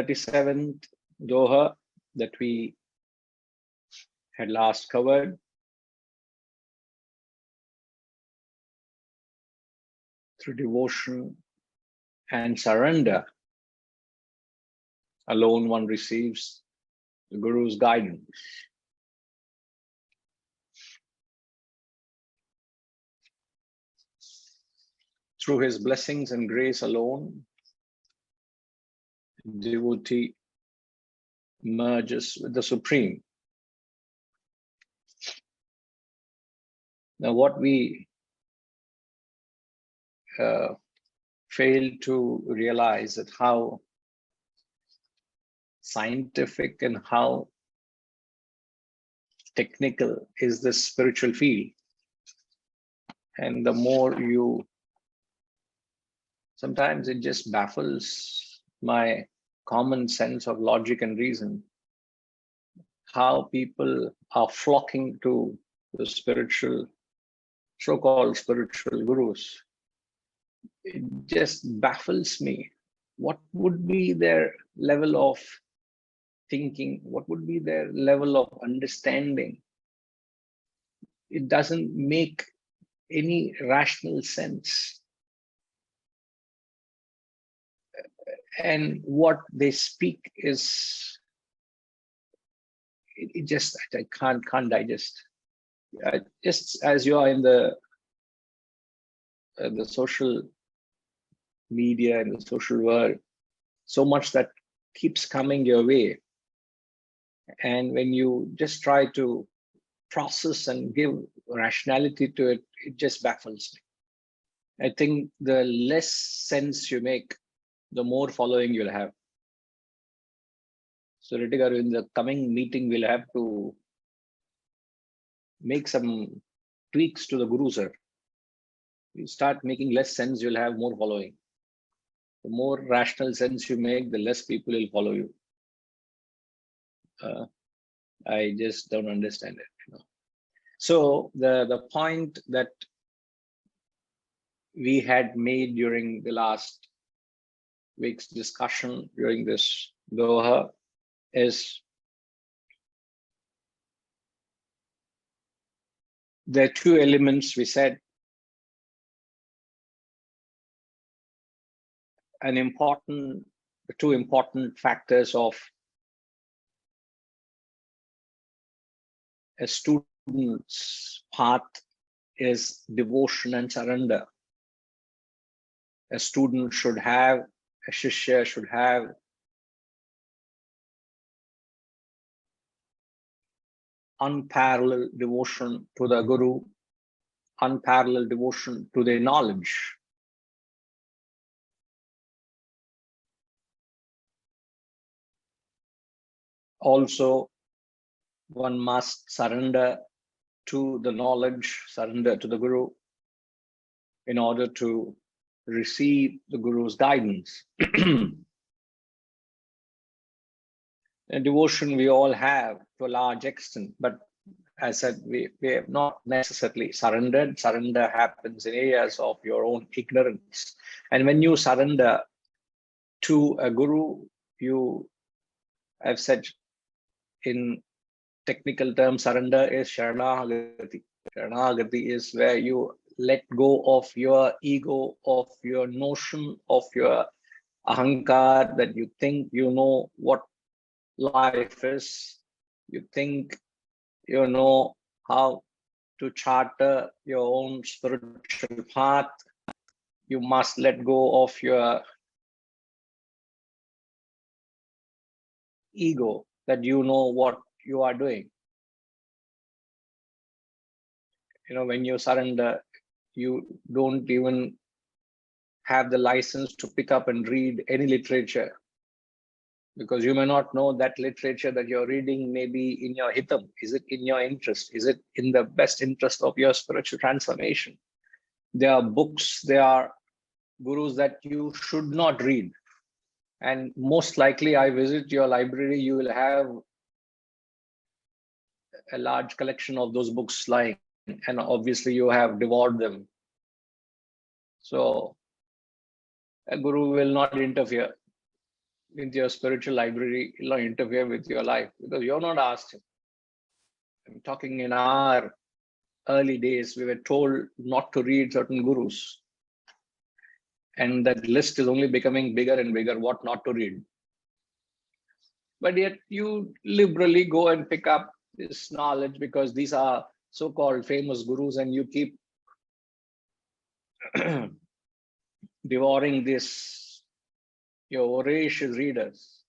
37th Doha that we had last covered. Through devotion and surrender alone one receives the Guru's guidance. Through his blessings and grace alone, devotee merges with the Supreme. Now, what we fail to realize that how scientific and how technical is this spiritual field. And the more you, sometimes it just baffles my common sense of logic and reason, how people are flocking to the spiritual, so-called spiritual gurus. It just baffles me. What would be their level of thinking? What would be their level of understanding? It doesn't make any rational sense. And what they speak is, it just, I can't digest. Just as you are in the social media and the social world, so much that keeps coming your way. And when you just try to process and give rationality to it, it just baffles me. I think the less sense you make, the more following you'll have. So Ritigaru, in the coming meeting, we'll have to make some tweaks to the Guru, sir. You start making less sense, you'll have more following. The more rational sense you make, the less people will follow you. I just don't understand it. You know? So the point that we had made during the last week's discussion during this Doha is there are two elements we said. Two important factors of a student's path is devotion and surrender. A student should have, a shishya should have unparalleled devotion to the Guru, unparalleled devotion to their knowledge. Also, one must surrender to the knowledge, surrender to the Guru in order to receive the Guru's guidance. And devotion we all have to a large extent, but as I said, we have not necessarily surrendered. Surrender happens in areas of your own ignorance. And when you surrender to a Guru, I've said in technical terms, surrender is Sharanagati. Sharanagati is where you let go of your ego, of your notion, of your ahankar, that you think you know what life is. You think you know how to charter your own spiritual path. You must let go of your ego, that you know what you are doing. You know, when you surrender, you don't even have the license to pick up and read any literature, because you may not know that literature that you're reading may be in your hitam. Is it in your interest? Is it in the best interest of your spiritual transformation? There are books, there are gurus that you should not read. And most likely, I visit your library, you will have a large collection of those books lying, and obviously you have devoured them. So a guru will not interfere. with your spiritual library, will not interfere with your life because you're not asked him. I'm talking in our early days, we were told not to read certain gurus. And that list is only becoming bigger and bigger, what not to read. But yet you liberally go and pick up this knowledge because these are so-called famous gurus, and you keep devouring this, your voracious readers,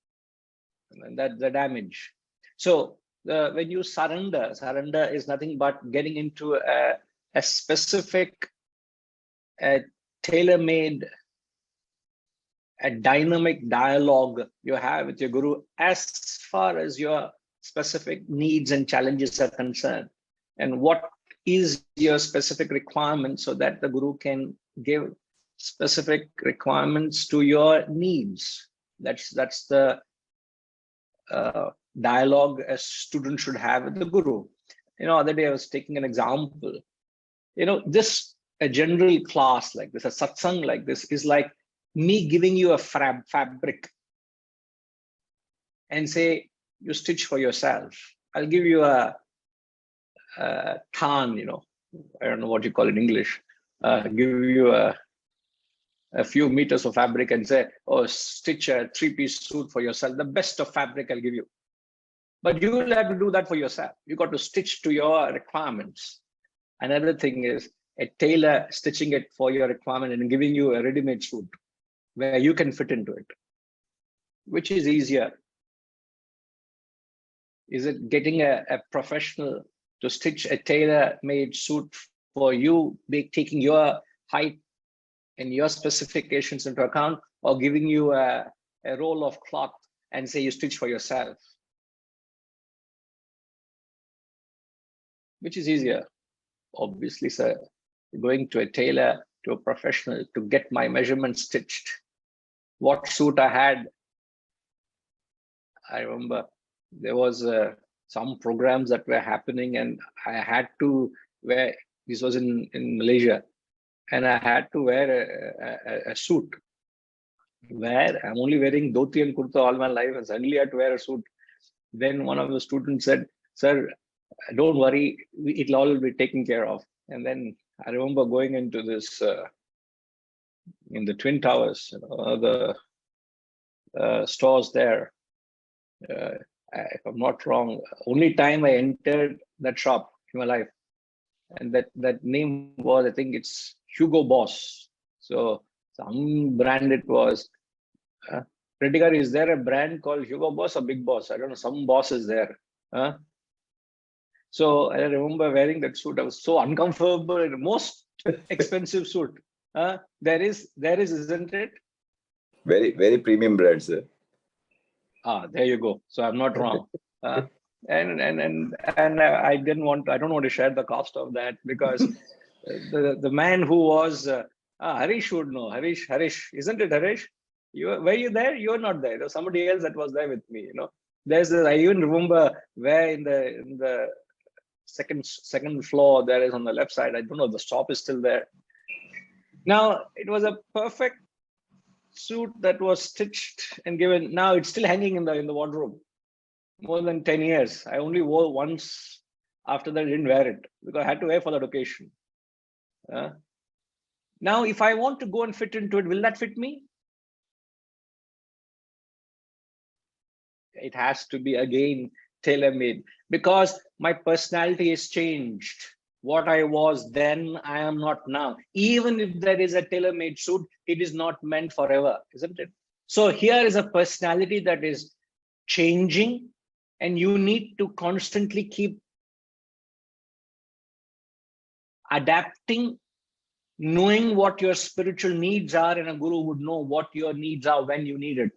and that's the damage. So when you surrender is nothing but getting into a specific, tailor-made, a dynamic dialogue you have with your guru as far as your specific needs and challenges are concerned, and what is your specific requirement, so that the guru can give specific requirements to your needs. That's the dialogue a student should have with the guru. Other day I was taking an example. This, a general class like this, a satsang like this, is like me giving you a fabric and say, you stitch for yourself. I'll give you a tan, I don't know what you call it in English, give you a few meters of fabric and say, oh, stitch a 3-piece suit for yourself. The best of fabric I'll give you. But you will have to do that for yourself. You got to stitch to your requirements. Another thing is a tailor stitching it for your requirement and giving you a ready-made suit where you can fit into it. Which is easier? Is it getting a professional to stitch a tailor-made suit for you, taking your height and your specifications into account, or giving you a roll of cloth and say you stitch for yourself? Which is easier? Obviously, sir, going to a tailor, to a professional to get my measurements stitched. What suit I had, I remember there was some programs that were happening, and I had to wear, this was in Malaysia, and I had to wear a suit where I'm only wearing dhoti and kurta all my life, and suddenly I had to wear a suit. Then one of the students said, sir, don't worry, it'll all be taken care of. And then I remember going into this, in the Twin Towers, the stores there. If I'm not wrong, only time I entered that shop in my life, and that name was, I think it's Hugo Boss. So some brand it was. Reddigar, is there a brand called Hugo Boss or Big Boss? I don't know. Some boss is there. So I remember wearing that suit. I was so uncomfortable. Most expensive suit. There is, isn't it? Very, very premium brand, sir. There you go. So I'm not wrong. And I don't want to share the cost of that, because the man who was Harish would know. Harish, isn't it Harish? Were you there? You're not there. There was somebody else that was there with me. I even remember where in the second floor there is on the left side. I don't know, the shop is still there. Now it was a perfect suit that was stitched and given. Now it's still hanging in the wardrobe. More than 10 years. I only wore once. After that, I didn't wear it because I had to wear for that occasion. Now, if I want to go and fit into it, will that fit me? It has to be, again, tailor-made, because my personality has changed. What I was then, I am not now. Even if there is a tailor-made suit, it is not meant forever, isn't it? So here is a personality that is changing, and you need to constantly keep adapting, knowing what your spiritual needs are, and a guru would know what your needs are when you need it.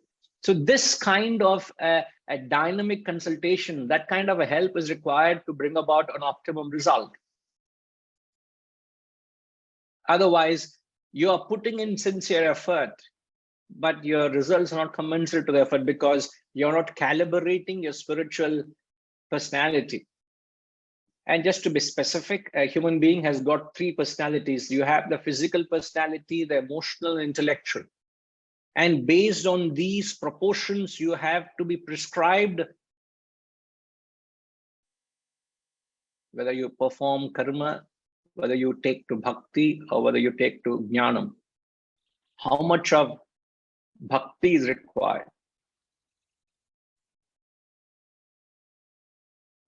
So this kind of a dynamic consultation, that kind of a help is required to bring about an optimum result. Otherwise, you are putting in sincere effort, but your results are not commensurate to the effort, because you're not calibrating your spiritual personality. And just to be specific, a human being has got 3 personalities. You have the physical personality, the emotional, and intellectual. And based on these proportions, you have to be prescribed whether you perform karma, whether you take to bhakti, or whether you take to jnanam. How much of bhakti is required?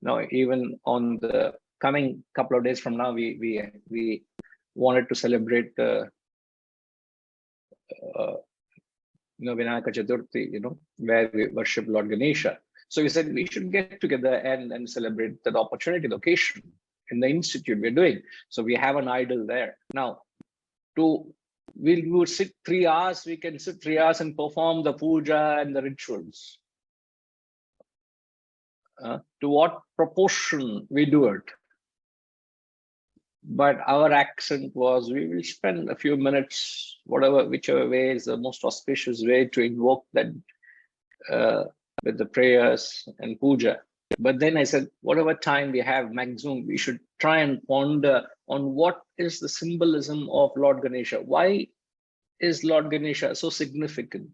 Now, even on the coming couple of days from now, we wanted to celebrate Vinayaka Chaturthi, where we worship Lord Ganesha. So we said we should get together and celebrate that opportunity, the occasion in the institute we're doing. So we have an idol there. Now, we would sit 3 hours, we can sit 3 hours and perform the puja and the rituals. To what proportion we do it. But our accent was, we will spend a few minutes, whichever way is the most auspicious way to invoke that with the prayers and puja. But then I said, whatever time we have maximum, we should try and ponder on what is the symbolism of Lord Ganesha. Why is Lord Ganesha so significant?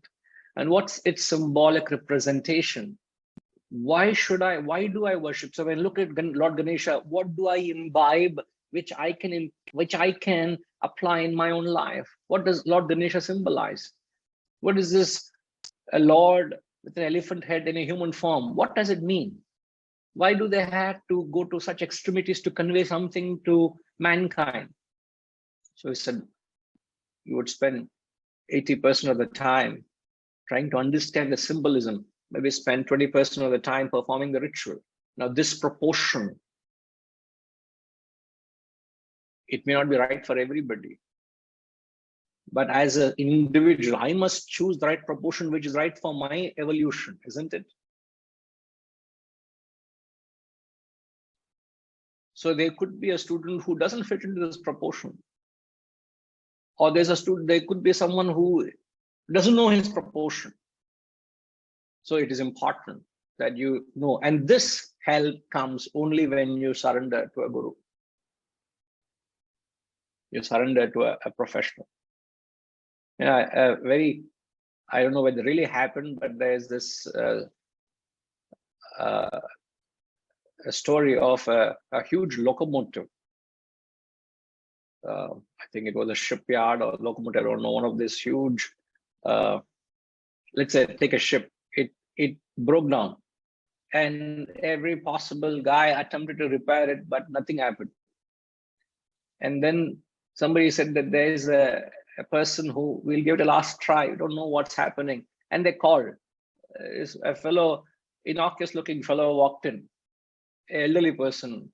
And what's its symbolic representation? Why do I worship? So when I look at Lord Ganesha, what do I imbibe which I can apply in my own life? What does Lord Ganesha symbolize? What is this? A Lord with an elephant head in a human form. What does it mean? Why do they have to go to such extremities to convey something to mankind? So he said, you would spend 80% of the time trying to understand the symbolism, maybe spend 20% of the time performing the ritual. Now, this proportion, it may not be right for everybody. But as an individual, I must choose the right proportion, which is right for my evolution, isn't it? So there could be a student who doesn't fit into this proportion. Or there could be someone who doesn't know his proportion. So it is important that you know, and this help comes only when you surrender to a guru. You surrender to a professional. Yeah, I don't know whether it really happened, but there's this a story of a huge locomotive. I think it was a shipyard or locomotive, I don't know, one of these huge, let's say, take a ship. It broke down, and every possible guy attempted to repair it, but nothing happened. And then somebody said that there is a person who will give it a last try. You don't know what's happening. And they called. A fellow, innocuous looking fellow walked in, an elderly person.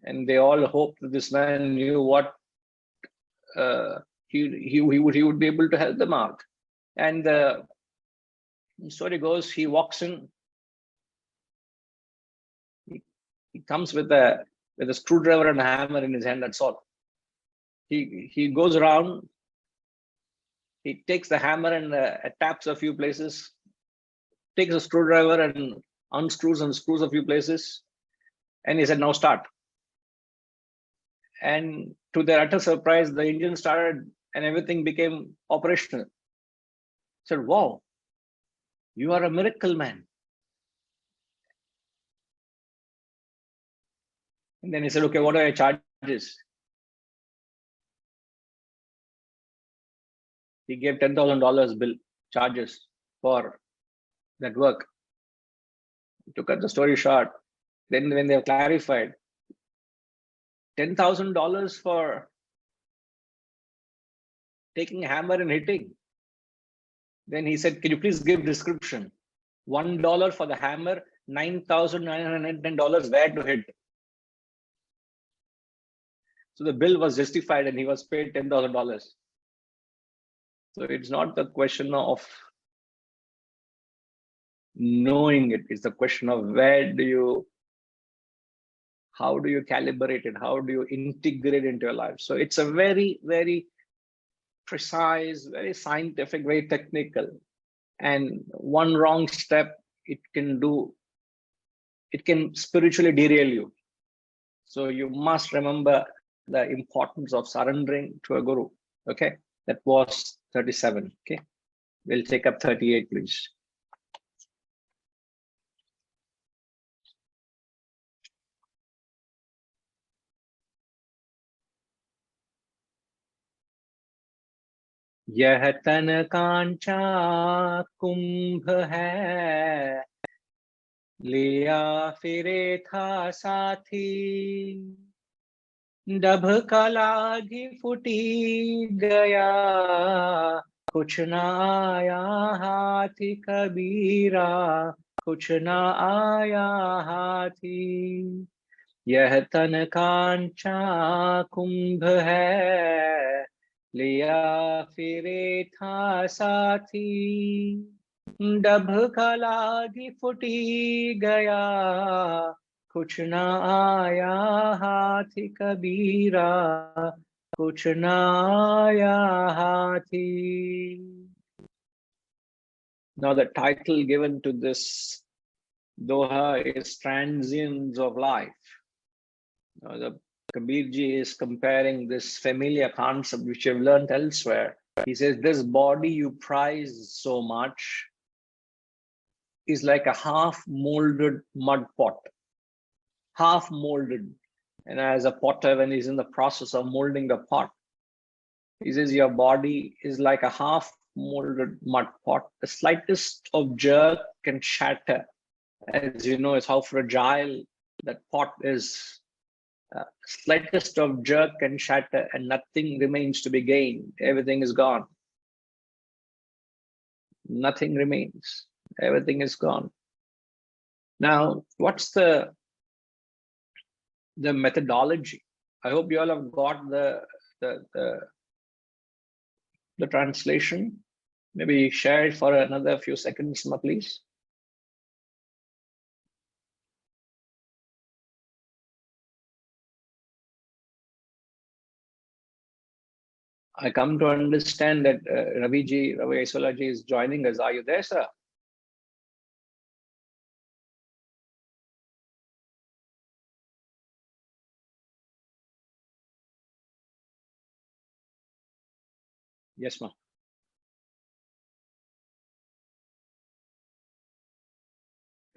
And they all hoped that this man knew what he would be able to help them out. And the story goes, he walks in, he comes with a screwdriver and a hammer in his hand, that's all. He goes around, he takes the hammer and taps a few places, takes a screwdriver and unscrews and screws a few places, and he said, now start. And to their utter surprise, the engine started and everything became operational. I said, wow, you are a miracle man. And then he said, okay, what are your charges? He gave $10,000 bill charges for that work. To cut the story short, then when they clarified, $10,000 for taking a hammer and hitting. Then he said, can you please give description? $1 for the hammer, $9,910 where to hit. So the bill was justified and he was paid $10,000. So it's not the question of knowing it, it's the question of how do you calibrate it? How do you integrate it into your life? So it's a very, very precise, very scientific, very technical. And one wrong step, it can spiritually derail you. So you must remember the importance of surrendering to a guru. Okay, that was 37. Okay. We'll take up 38, please. यह तन कांचा कुंभ है, लिया फिरे था साथी, dove का लागी फूटी गया, कुछ ना आया हाथी कबीरा, कुछ ना आया हाथी। यह तन कांचा कुंभ है, लिया फिरे था साथी, डभ का लागी फूटी गया, कुछ ना आया हाथी कबीरा, कुछ ना आया हाथी. Now the title given to this doha is Transience of Life. Now the Kabirji is comparing this familiar concept which you've learned elsewhere. He says this body you prize so much is like a half molded mud pot. Half molded. And as a potter, when he's in the process of molding the pot, he says your body is like a half molded mud pot. The slightest of jerk can shatter. As you know, it's how fragile that pot is. Slightest of jerk can shatter and nothing remains to be gained. Everything is gone. Nothing remains. Everything is gone. Now, what's the methodology? I hope you all have got the translation. Maybe share it for another few seconds, please. I come to understand that Ravi Aisolaji is joining us. Are you there, sir? Yes, ma'am.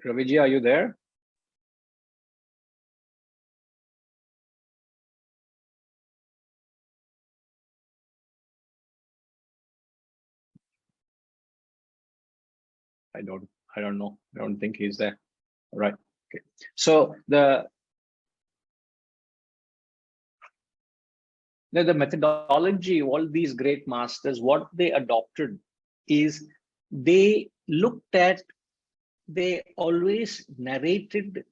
Raviji, are you there? I don't know. I don't think he's there. Right. Okay. So the methodology, all these great masters, what they adopted is they looked at, they always narrated,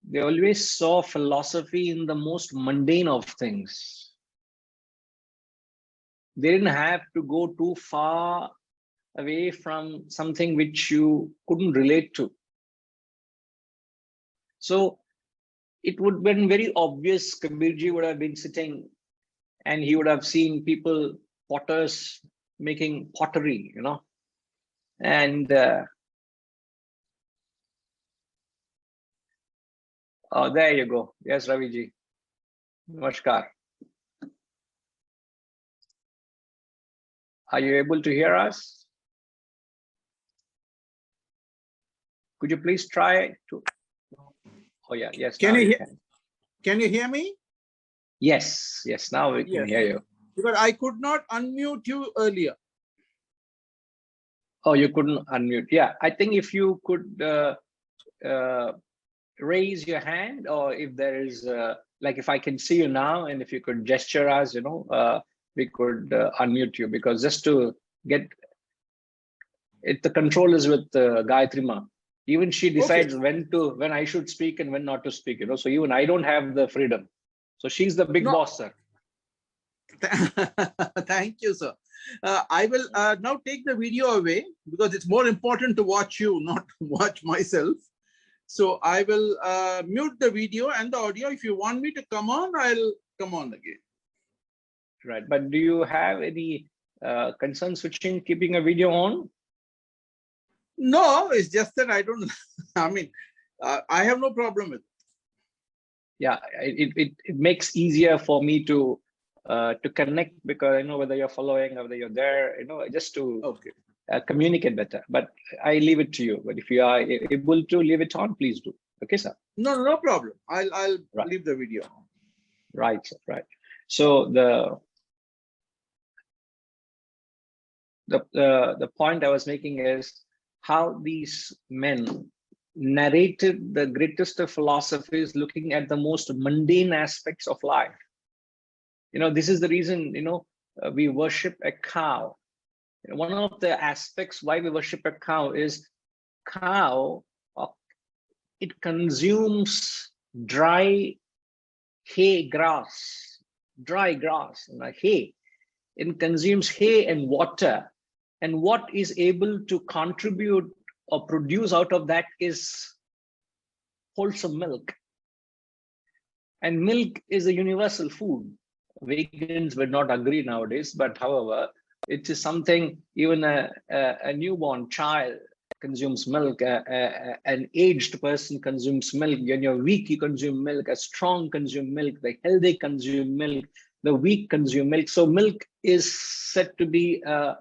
they always saw philosophy in the most mundane of things. They didn't have to go too far away from something which you couldn't relate to. So it would have been very obvious. Kabirji would have been sitting and he would have seen people, potters, making pottery, you know, and oh, there you go. Yes, Raviji. Namaskar. Are you able to hear us? Could you please try to? Oh yeah, yes. Can you hear me? Yes, yes. Now we can hear you. Because I could not unmute you earlier. Oh, you couldn't unmute. Yeah, I think if you could raise your hand, or if there is like if I can see you now, and if you could gesture us, you know, we could unmute you, because just to get it, the control is with Gayatri Ma. Even she decides when I should speak and when not to speak, you know. So even I don't have the freedom. So she's the big boss, sir. Thank you, sir. I will now take the video away because it's more important to watch you, not watch myself. So I will mute the video and the audio. If you want me to come on, I'll come on again. Right. But do you have any concern switching, keeping a video on? No, it's just that I don't, I mean, I have no problem with it. Yeah, it makes easier for me to to connect, because I know whether you're following or whether you're there, just to Okay. communicate better. But I leave it to you. But if you are able to leave it on, please do. Okay, sir. No problem. I'll Right. leave the video. Right, sir. Right. So the point I was making is how these men narrated the greatest of philosophies, looking at the most mundane aspects of life. This is the reason, we worship a cow. One of the aspects why we worship a cow is cow, it consumes dry hay grass, hay. It consumes hay and water. And what is able to contribute or produce out of that is wholesome milk. And milk is a universal food. Vegans would not agree nowadays, but however, it is something even a newborn child consumes milk, an aged person consumes milk. When you're weak, you consume milk, a strong consume milk, the healthy consume milk, the weak consume milk. So milk is said to be a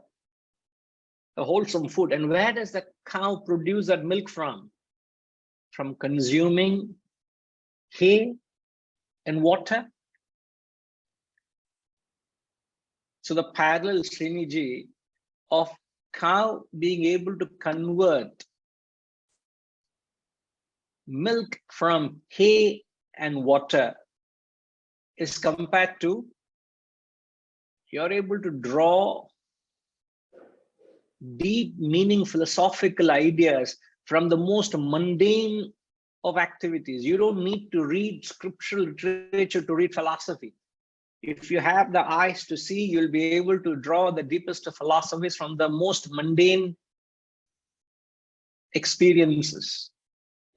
wholesome food. And where does the cow produce that milk from? From consuming hay and water. So the parallel, Sriniji, of cow being able to convert milk from hay and water is compared to you're able to draw deep meaning philosophical ideas from the most mundane of activities. You don't need to read scriptural literature to read philosophy. If you have the eyes to see, you'll be able to draw the deepest of philosophies from the most mundane experiences.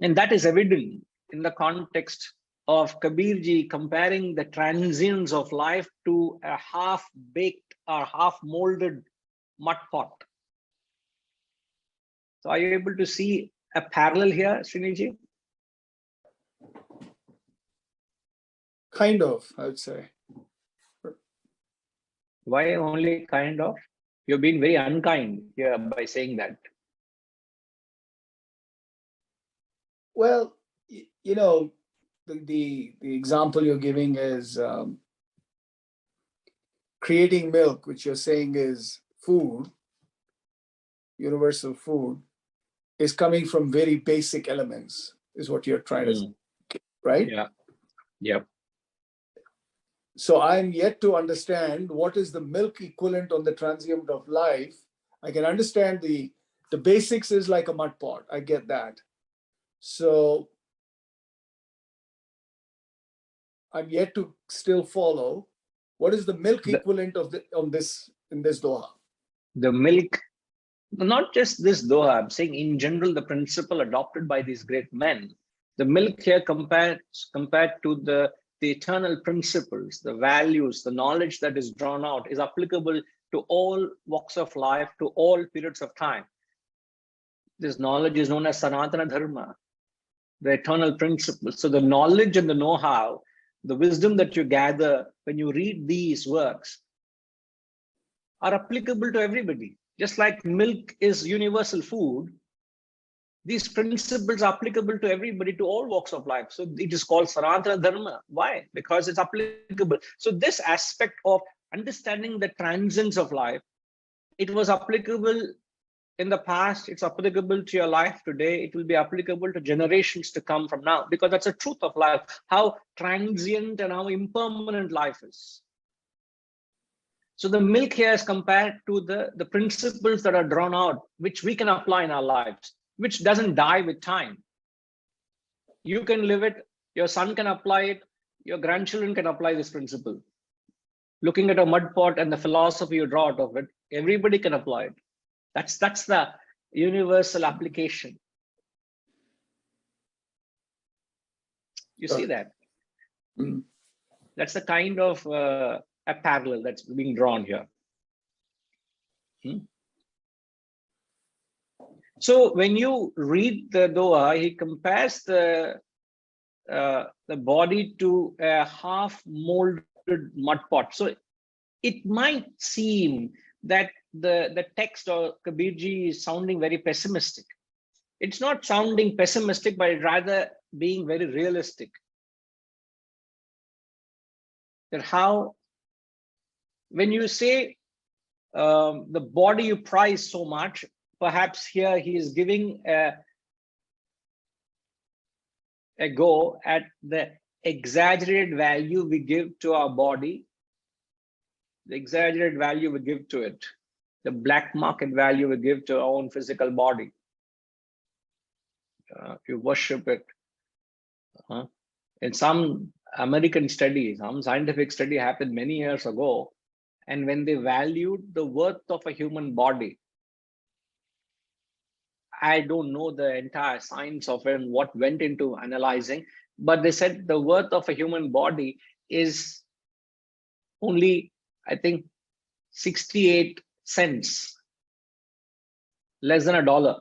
And that is evident in the context of Kabirji comparing the transience of life to a half-baked or half-molded mud pot. So are you able to see a parallel here, Sriniji? Kind of, I would say. Why only kind of? You've been very unkind here by saying that. Well, the example you're giving is creating milk, which you're saying is food, universal food, is coming from very basic elements, is what you're trying to say, right? Yeah. Yep. So I'm yet to understand what is the milk equivalent on the transient of life. I can understand the basics is like a mud pot. I get that. So I'm yet to still follow what is the milk equivalent of in this Doha. The milk, not just this Doha, I'm saying in general, the principle adopted by these great men. The milk here compared to the eternal principles, the values, the knowledge that is drawn out is applicable to all walks of life, to all periods of time. This knowledge is known as Sanatana Dharma, the eternal principles. So the knowledge and the know-how, the wisdom that you gather when you read these works are applicable to everybody. Just like milk is universal food, these principles are applicable to everybody, to all walks of life. So it is called Sanatana Dharma. Why? Because it's applicable. So this aspect of understanding the transience of life, it was applicable in the past, it's applicable to your life today, it will be applicable to generations to come from now, because that's the truth of life, how transient and how impermanent life is. So the milk here is compared to the principles that are drawn out, which we can apply in our lives, which doesn't die with time. You can live it, your son can apply it, your grandchildren can apply this principle. Looking at a mud pot and the philosophy you draw out of it, everybody can apply it. That's the universal application. You see that? That's the kind of a parallel that's being drawn here. So when you read the Doha, he compares the body to a half-molded mud pot. So it might seem that the text or Kabirji is sounding very pessimistic. It's not sounding pessimistic, but rather being very realistic. That how, when you say the body you prize so much, perhaps here he is giving a go at the exaggerated value we give to our body, the exaggerated value we give to it, the black market value we give to our own physical body. You worship it. In some American study, some scientific study happened many years ago, and when they valued the worth of a human body, I don't know the entire science of it and what went into analyzing, but they said the worth of a human body is only, I think, 68 cents, less than $1.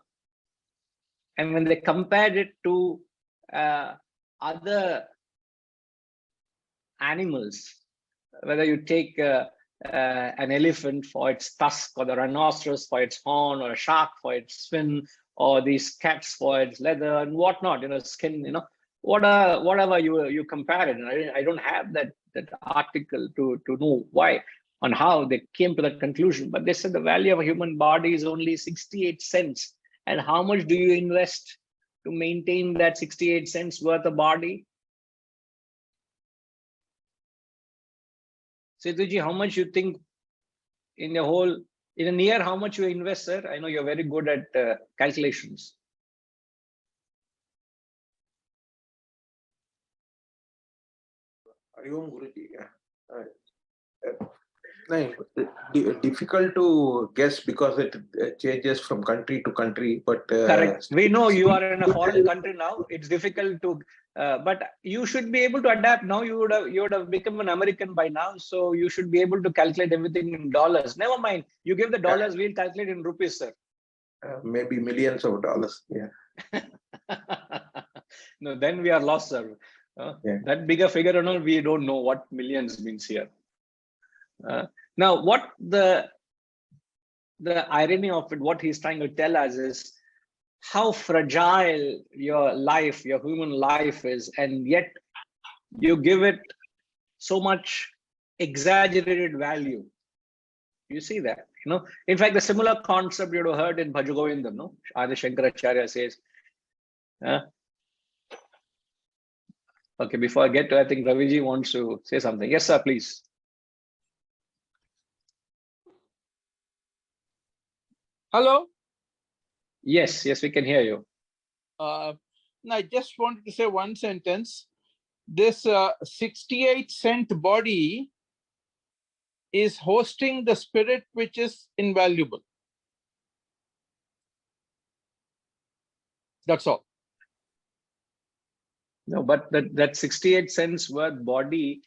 And when they compared it to other animals, whether you take an elephant for its tusk, or the rhinoceros for its horn, or a shark for its fin, or these cats for its leather and whatnot, skin, whatever you compare it. And I don't have that article to know why and how they came to that conclusion, but they said the value of a human body is only 68 cents. And how much do you invest to maintain that 68 cents worth of body? Setuji, how much you think in a year, how much you invest, sir? I know you're very good at calculations. Difficult to guess because it changes from country to country. But correct. We know you are in a foreign country now. It's difficult to, but you should be able to adapt. Now you would have become an American by now, so you should be able to calculate everything in dollars. Never mind. You give the dollars, we'll calculate in rupees, sir. Maybe millions of dollars. Yeah. No, then we are lost, sir. Yeah. That bigger figure, we don't know what millions means here. Now, what the irony of it, what he's trying to tell us is how fragile your life, your human life is, and yet you give it so much exaggerated value. You see that, In fact, the similar concept you'd have heard in Bhajagovindam, no? Adi Shankaracharya says. Okay, before I get to, I think Raviji wants to say something. Yes, sir, please. Hello? Yes, we can hear you. I just wanted to say one sentence. This 68-cent body is hosting the spirit which is invaluable. That's all. No, but that 68 cents worth body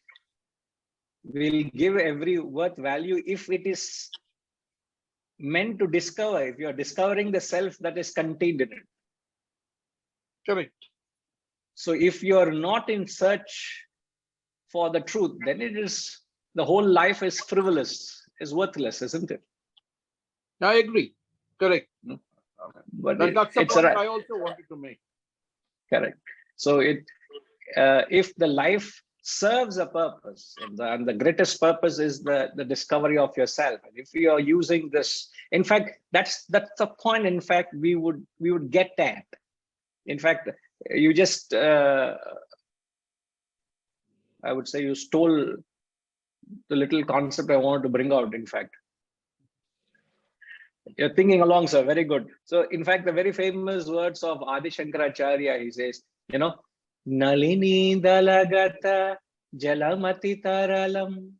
will give every worth value if it is meant to discover, if you're discovering the self that is contained in it. Correct. So if you're not in search for the truth, then the whole life is frivolous, is worthless, isn't it? I agree. Correct. But that's the point I also wanted to make. Correct. So if the life serves a purpose, and the greatest purpose is the discovery of yourself, and if you are using this, in fact, that's the point. In fact, we would get at. In fact, you just I would say you stole the little concept I wanted to bring out. In fact, you're thinking along, sir. Very good. So, in fact, the very famous words of Adi Shankaracharya, he says, Nalini dalagata jalamati taralam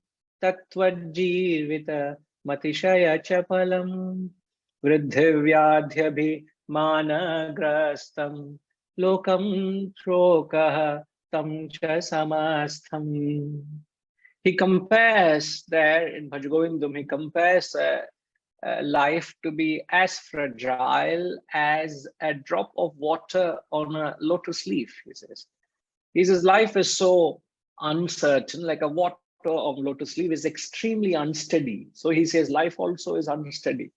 tattvajjivita matishaya chapalam vridhivyadhyabhi managrastam lokam shokah tam cha samastham. He compares there in Bhajagovindam, he compares life to be as fragile as a drop of water on a lotus leaf, he says. He says life is so uncertain, like a water of lotus leaf is extremely unsteady. So he says life also is unsteady.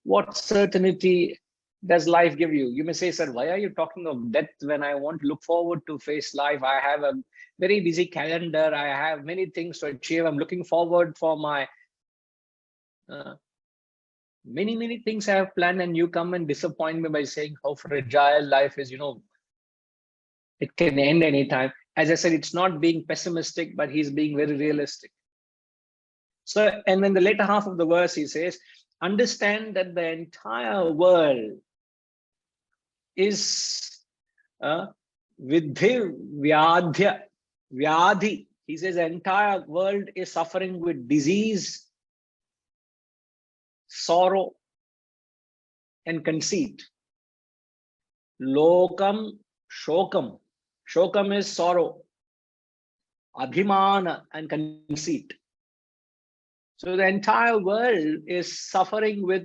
What certainty does life give you? You may say, sir, why are you talking of death when I want to look forward to face life? I have a very busy calendar. I have many things to achieve. I'm looking forward for my many things I have planned, and you come and disappoint me by saying how fragile life is. It can end anytime. As I said, it's not being pessimistic, but he's being very realistic. So, and then the later half of the verse, he says, understand that the entire world is vidhi vyadhi. He says the entire world is suffering with disease, sorrow, and conceit. Lokam shokam. Shokam is sorrow. Abhimana and conceit. So the entire world is suffering with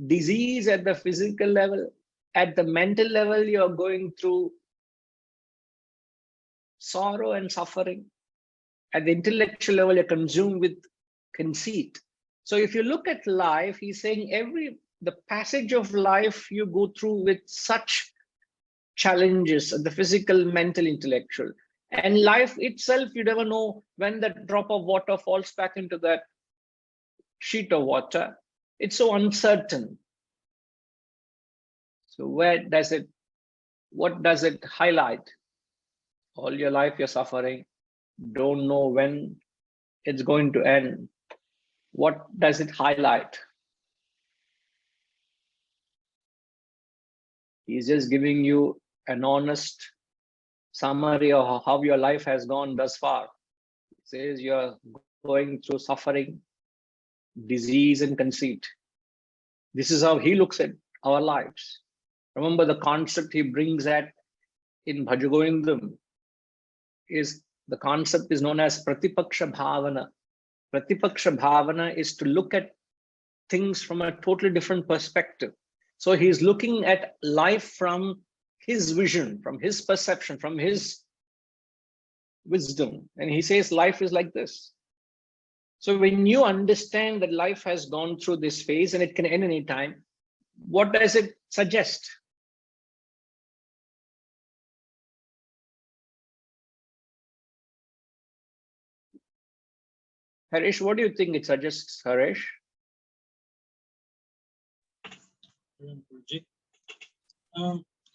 disease at the physical level. At the mental level, you're going through sorrow and suffering. At the intellectual level, you're consumed with conceit. So if you look at life, he's saying the passage of life you go through with such challenges at the physical, mental, intellectual. And life itself, you never know when that drop of water falls back into that sheet of water. It's so uncertain. So what does it highlight? All your life you're suffering, don't know when it's going to end. What does it highlight? He's just giving you an honest summary of how your life has gone thus far. He says you're going through suffering, disease, and conceit. This is how he looks at our lives. Remember the concept he brings at in Bhajagovindam is the concept is known as Pratipaksha Bhavana. Pratipaksha Bhavana is to look at things from a totally different perspective. So he's looking at life from his vision, from his perception, from his wisdom. And he says life is like this. So when you understand that life has gone through this phase and it can end any time, what does it suggest? Harish, what do you think it suggests, Harish? Guruji.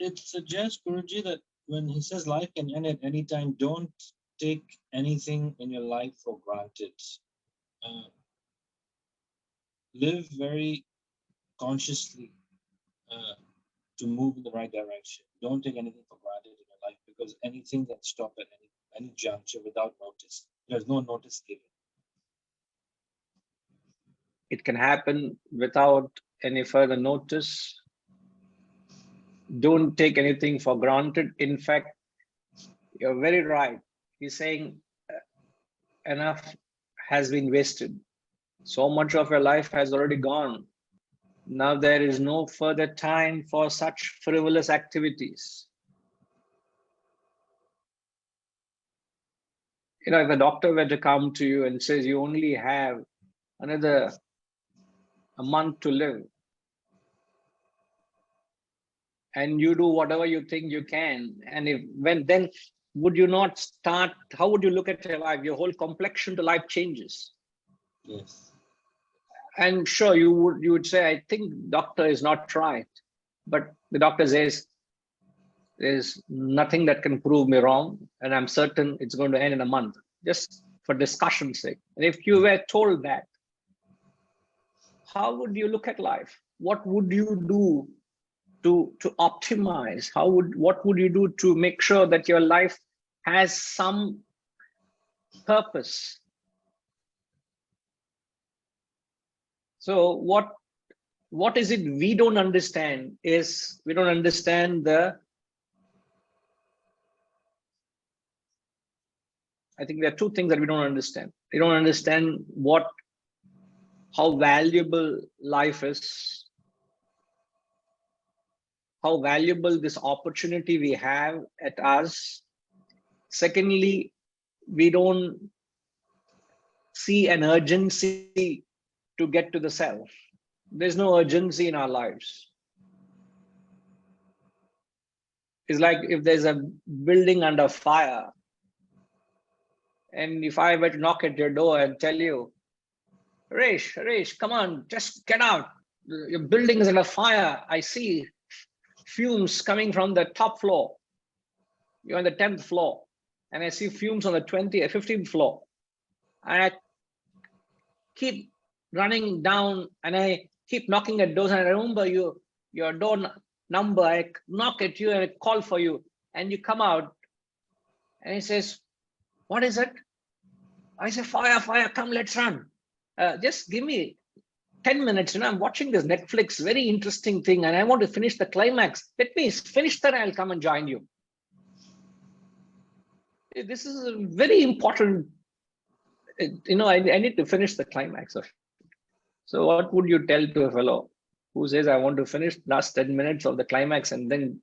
It suggests, Guruji, that when he says life can end at any time, don't take anything in your life for granted. Live very consciously to move in the right direction. Don't take anything for granted in your life, because anything can stop at any juncture without notice. There's no notice given. It can happen without any further notice. Don't take anything for granted. In fact, you're very right. He's saying enough has been wasted. So much of your life has already gone. Now there is no further time for such frivolous activities. If a doctor were to come to you and says you only have another a month to live, and you do whatever you think you can, and then would you not start? How would you look at your life? Your whole complexion to life changes. Yes. And sure, you would say, I think doctor is not right, but the doctor says there's nothing that can prove me wrong, and I'm certain it's going to end in a month, just for discussion's sake. And if you were told that, how would you look at life? What would you do to optimize? What would you do to make sure that your life has some purpose? So what is it we don't understand is we don't understand I think there are two things that we don't understand. We don't understand how valuable life is, how valuable this opportunity we have at us. Secondly, we don't see an urgency to get to the self. There's no urgency in our lives. It's like if there's a building under fire, and if I were to knock at your door and tell you, Harish, come on, just get out. Your building is under fire. I see fumes coming from the top floor. You're on the 10th floor. And I see fumes on the 15th floor. And I keep running down and I keep knocking at doors. And I remember your door number. I knock at you and I call for you. And you come out. And he says, what is it? I say, fire, come, let's run. Just give me 10 minutes. I'm watching this Netflix, very interesting thing. And I want to finish the climax. Let me finish that. I'll come and join you. This is a very important, I need to finish the climax of it. So what would you tell to a fellow who says, I want to finish last 10 minutes of the climax and then,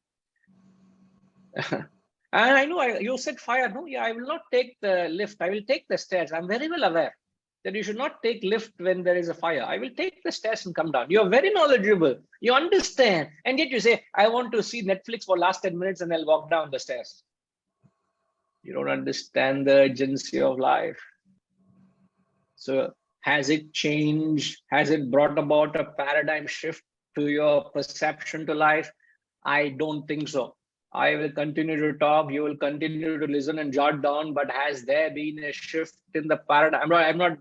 and I know you said fire. No, yeah, I will not take the lift. I will take the stairs. I'm very well aware that you should not take lift when there is a fire. I will take the stairs and come down. You are very knowledgeable. You understand. And yet you say, I want to see Netflix for last 10 minutes and I'll walk down the stairs. You don't understand the urgency of life. So has it changed? Has it brought about a paradigm shift to your perception to life? I don't think so. I will continue to talk. You will continue to listen and jot down. But has there been a shift in the paradigm? I'm not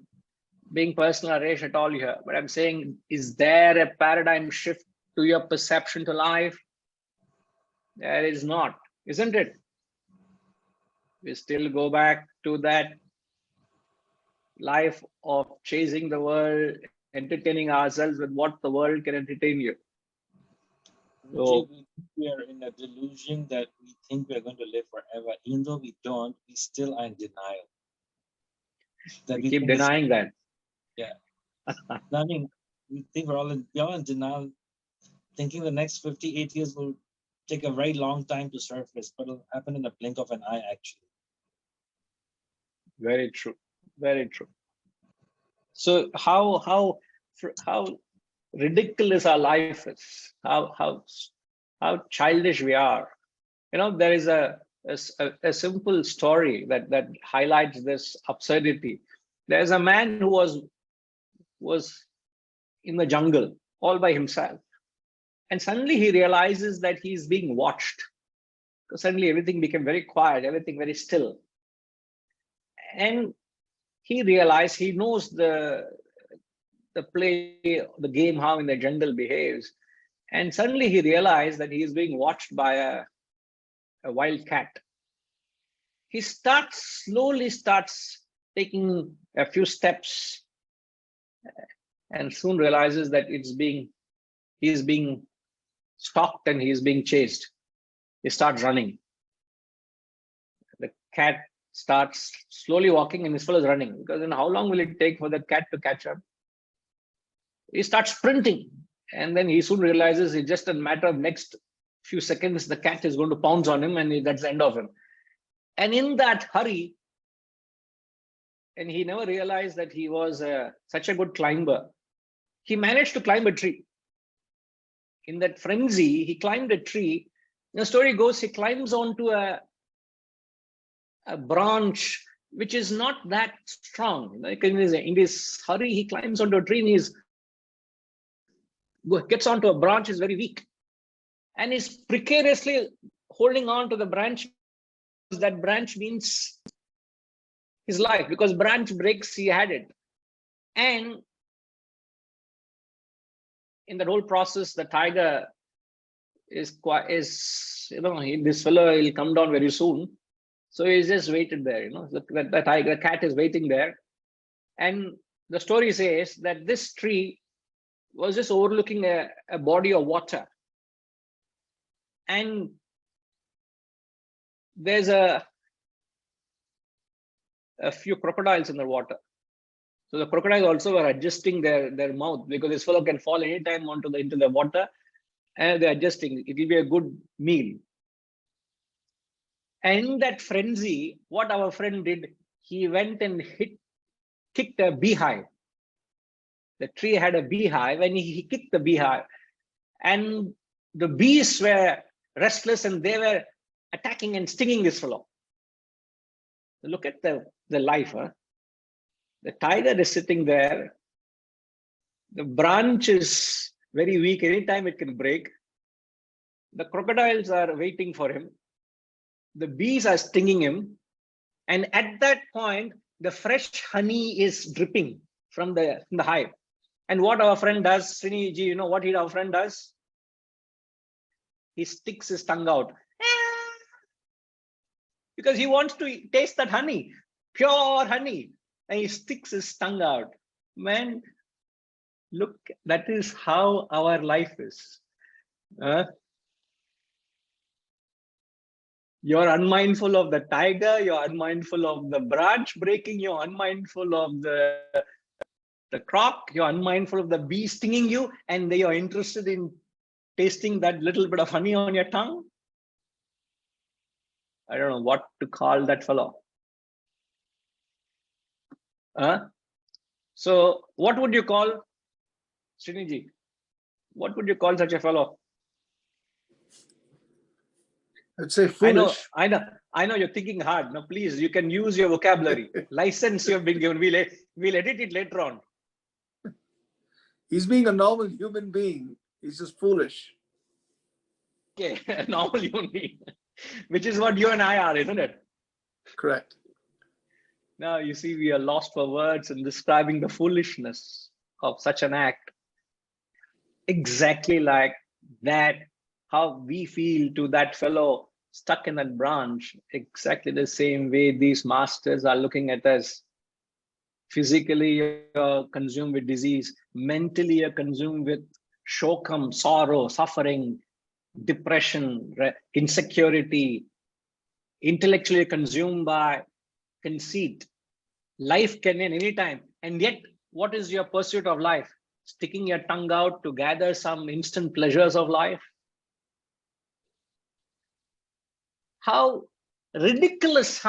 being personal, Harish, at all here. But I'm saying, is there a paradigm shift to your perception to life? There is not, isn't it? We still go back to that life of chasing the world, entertaining ourselves with what the world can entertain you. So we are in a delusion that we think we're going to live forever. Even though we don't, we still are in denial. we keep denying that. Yeah. I mean, we think we're all in denial, thinking the next 58 years will take a very long time to surface, but it'll happen in the blink of an eye, actually. Very true. Very true. So how ridiculous our life is, how childish we are. There is a simple story that highlights this absurdity. There's a man who was in the jungle all by himself, and suddenly he realizes that he's being watched. Because suddenly everything became very quiet, everything very still, and he realized, he knows the play, the game, how in the jungle behaves. And suddenly he realized that he is being watched by a wild cat. He slowly starts taking a few steps and soon realizes that he is being stalked and he is being chased. He starts running. The cat starts slowly walking and this fellow is running, because then how long will it take for the cat to catch up? He starts sprinting, and then he soon realizes it's just a matter of next few seconds the cat is going to pounce on him, and that's the end of him. And in that hurry, and he never realized that he was such a good climber, he managed to climb a tree. In that frenzy, he climbed a tree. The story goes, he climbs onto a branch which is not that strong. Like in this hurry, he climbs onto a tree and gets onto a branch, is very weak, and is precariously holding on to the branch. That branch means his life, because branch breaks, he had it. And in that whole process, the tiger this fellow will come down very soon. So he's just waited there, the cat is waiting there. And the story says that this tree was just overlooking a body of water. And there's a few crocodiles in the water. So the crocodiles also were adjusting their mouth, because this fellow can fall anytime into the water, and they're adjusting. It will be a good meal. And in that frenzy, what our friend did, he went and hit kicked a beehive. The tree had a beehive, and he kicked the beehive, and the bees were restless and they were attacking and stinging this fellow. Look at the life. Huh? The tiger is sitting there. The branch is very weak. Anytime it can break. The crocodiles are waiting for him. The bees are stinging him. And at that point, the fresh honey is dripping from the hive. And what our friend does, Sriniji, you know what our friend does? He sticks his tongue out. Because he wants to taste that honey, pure honey. And he sticks his tongue out. Man, look, that is how our life is. You're unmindful of the tiger, you're unmindful of the branch breaking, you're unmindful of the croc, you're unmindful of the bee stinging you, and you're interested in tasting that little bit of honey on your tongue. I don't know what to call that fellow. So what would you call, Sriniji? What would you call such a fellow? I'd say foolish. I know you're thinking hard. Now, please, you can use your vocabulary. License you have been given. We'll edit it later on. He's being a normal human being. He's just foolish. Okay, a normal human being, which is what you and I are, isn't it? Correct. Now, you see, we are lost for words in describing the foolishness of such an act. Exactly like that, how we feel to that fellow stuck in that branch, exactly the same way these masters are looking at us. Physically, you're consumed with disease. Mentally, you're consumed with shokam, sorrow, suffering, depression, insecurity. Intellectually consumed by conceit. Life can end anytime. And yet, what is your pursuit of life? Sticking your tongue out to gather some instant pleasures of life? How ridiculous,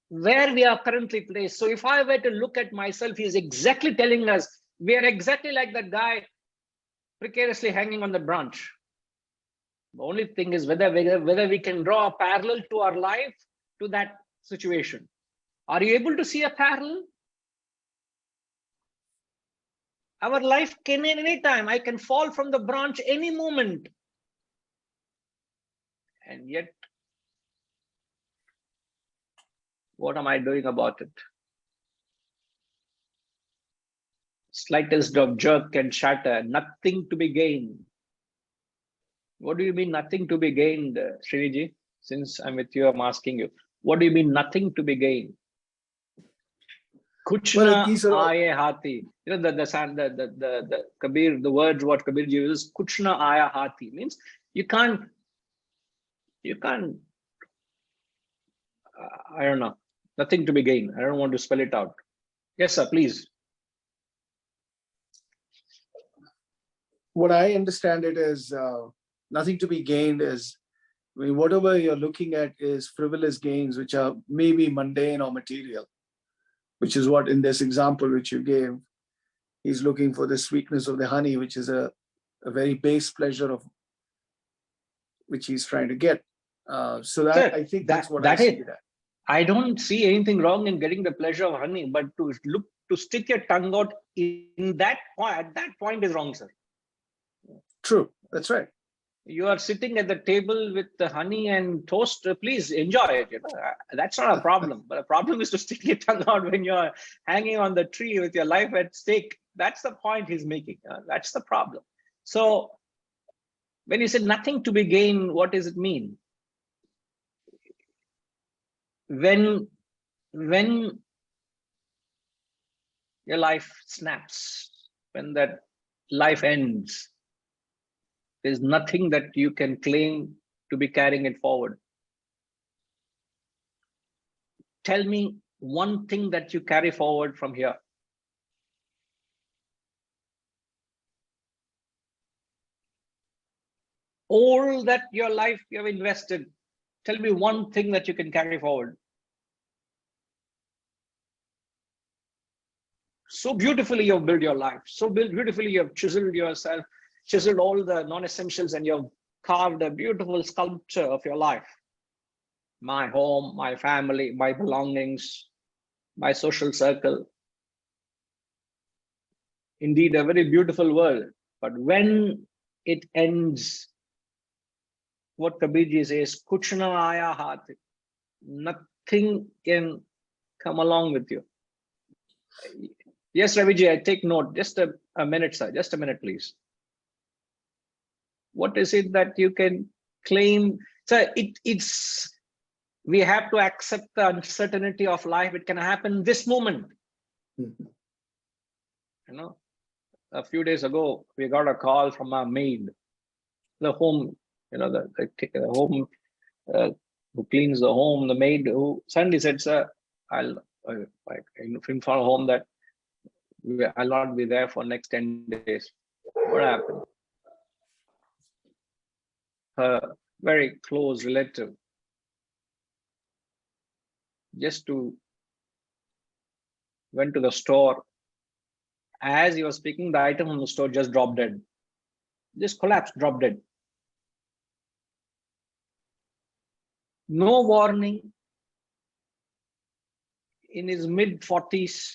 where we are currently placed. So if I were to look at myself, he's exactly telling us, we are exactly like that guy precariously hanging on the branch. The only thing is whether we can draw a parallel to our life to that situation. Are you able to see a parallel? Our life can end any time. I can fall from the branch any moment. And yet, what am I doing about it? Slightest of jerk can shatter, nothing to be gained. What do you mean nothing to be gained, Sriniji? Since I'm with you, I'm asking you. What do you mean nothing to be gained? Kuchna aaye hati. You know the Kabir, the words what Kabir uses, Kuchna aya hati means you can't. I don't know. Nothing to be gained. I don't want to spell it out. Yes, sir. Please. What I understand it is nothing to be gained is, I mean, whatever you're looking at is frivolous gains, which are maybe mundane or material, which is what in this example which you gave, he's looking for the sweetness of the honey, which is a very base pleasure of which he's trying to get. So that, sir, I think that's what I see it at. I don't see anything wrong in getting the pleasure of honey, but to stick your tongue out in that point, at that point is wrong, sir. True, that's right. You are sitting at the table with the honey and toast. Please enjoy it. You know, that's not a problem. But the problem is to stick your tongue out when you're hanging on the tree with your life at stake. That's the point he's making. That's the problem. So when you say nothing to be gained, what does it mean? When your life snaps, when that life ends, there's nothing that you can claim to be carrying it forward. Tell me one thing that you carry forward from here. All that your life you have invested, tell me one thing that you can carry forward. So beautifully you've built your life. So beautifully you've chiseled yourself, chiseled all the non-essentials, and you've carved a beautiful sculpture of your life. My home, my family, my belongings, my social circle. Indeed, a very beautiful world. But when it ends, what Kabir says, kuch na aaya haath, nothing can come along with you. Yes, Raviji, I take note. Just a minute, sir. Just a minute, please. What is it that you can claim? So we have to accept the uncertainty of life. It can happen this moment. You know, a few days ago, we got a call from our maid, the home, you know, the home who cleans the home, the maid who suddenly said, sir, I'll inform home that I'll not be there for next 10 days. What happened? Her very close relative went to the store. As he was speaking, the item from the store just dropped dead. Just collapsed, dropped dead. No warning. In his mid-40s.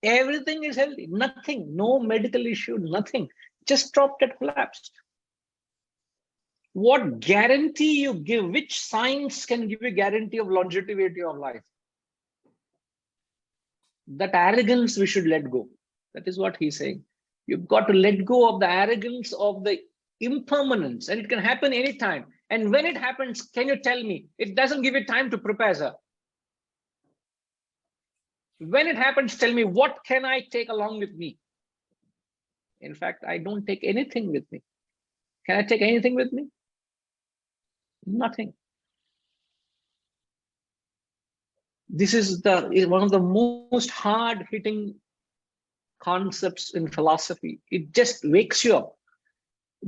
Everything is healthy. Nothing. No medical issue. Nothing. Just dropped dead, collapsed. What guarantee you give? Which science can give you guarantee of longevity of life? That arrogance we should let go. That is what he's saying. You've got to let go of the arrogance of the impermanence, and it can happen anytime. And when it happens, can you tell me? It doesn't give you time to prepare, sir. When it happens, tell me, what can I take along with me? In fact, I don't take anything with me. Can I take anything with me? Nothing. This is one of the most hard-hitting concepts in philosophy. It just wakes you up,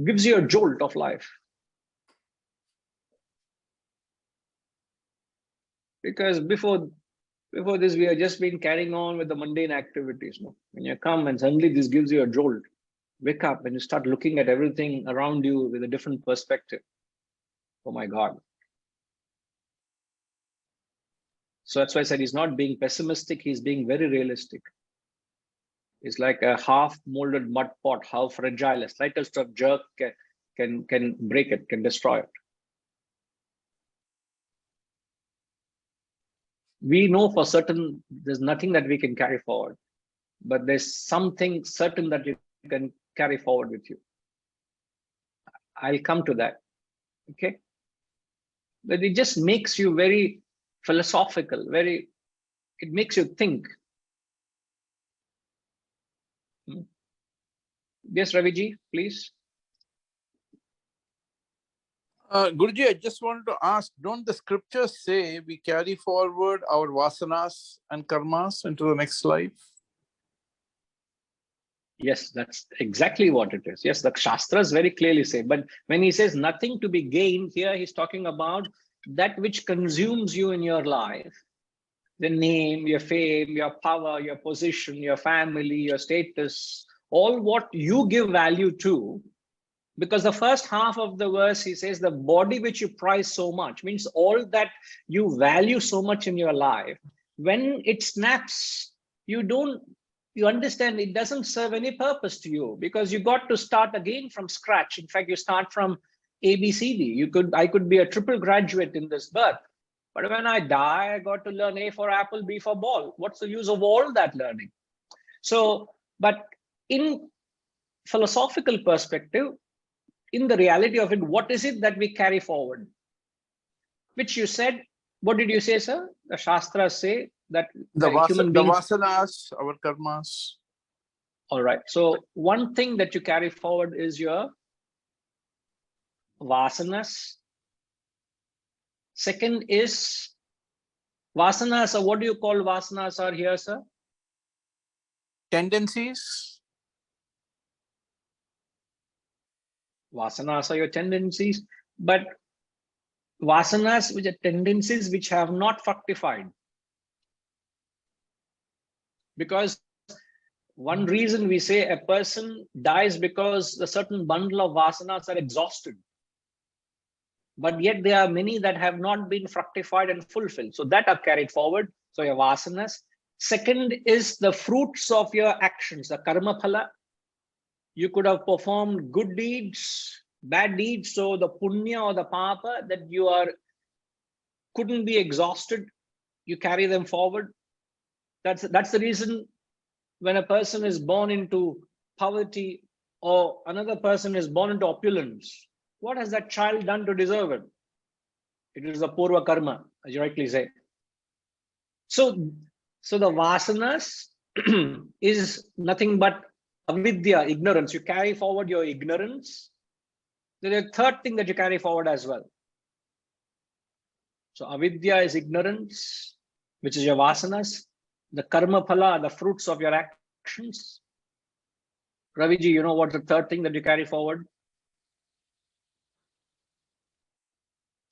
gives you a jolt of life. Because before this, we have just been carrying on with the mundane activities. No? When you come and suddenly this gives you a jolt, wake up and you start looking at everything around you with a different perspective. Oh my God. So that's why I said he's not being pessimistic, he's being very realistic. It's like a half-molded mud pot, how fragile, a slightest of jerk can break it, can destroy it. We know for certain there's nothing that we can carry forward, but there's something certain that you can carry forward with you. I'll come to that, okay? But it just makes you very philosophical, it makes you think. Yes, Raviji, please. Guruji, I just wanted to ask, don't the scriptures say we carry forward our vasanas and karmas into the next life? Yes, that's exactly what it is. Yes, the Shastras very clearly say, but when he says nothing to be gained, here he's talking about that which consumes you in your life. The name, your fame, your power, your position, your family, your status, all what you give value to. Because the first half of the verse, he says, the body which you prize so much, means all that you value so much in your life. When it snaps, you understand it doesn't serve any purpose to you, because you got to start again from scratch. In fact, you start from ABCD. I could be a triple graduate in this birth. But when I die, I got to learn A for apple, B for ball. What's the use of all that learning? So, but in philosophical perspective, in the reality of it, what is it that we carry forward? Which you said, what did you say, sir? The Shastras say that The human beings, vasanas, our karmas. All right. So one thing that you carry forward is your vasanas. Second is vasanas. So what do you call vasanas are here, sir? Tendencies. Vasanas are your tendencies, but vasanas which are tendencies which have not fructified. Because one reason we say a person dies because a certain bundle of vasanas are exhausted. But yet there are many that have not been fructified and fulfilled. So that are carried forward. So your vasanas. Second is the fruits of your actions, the karma phala. You could have performed good deeds, bad deeds. So the punya or the papa that you couldn't be exhausted, you carry them forward. That's the reason when a person is born into poverty or another person is born into opulence, what has that child done to deserve it? It is the purva karma, as you rightly say. So the vasanas is nothing but avidya, ignorance. You carry forward your ignorance. There's a third thing that you carry forward as well. So avidya is ignorance, which is your vasanas. The karma phala, the fruits of your actions. Raviji, you know what's the third thing that you carry forward?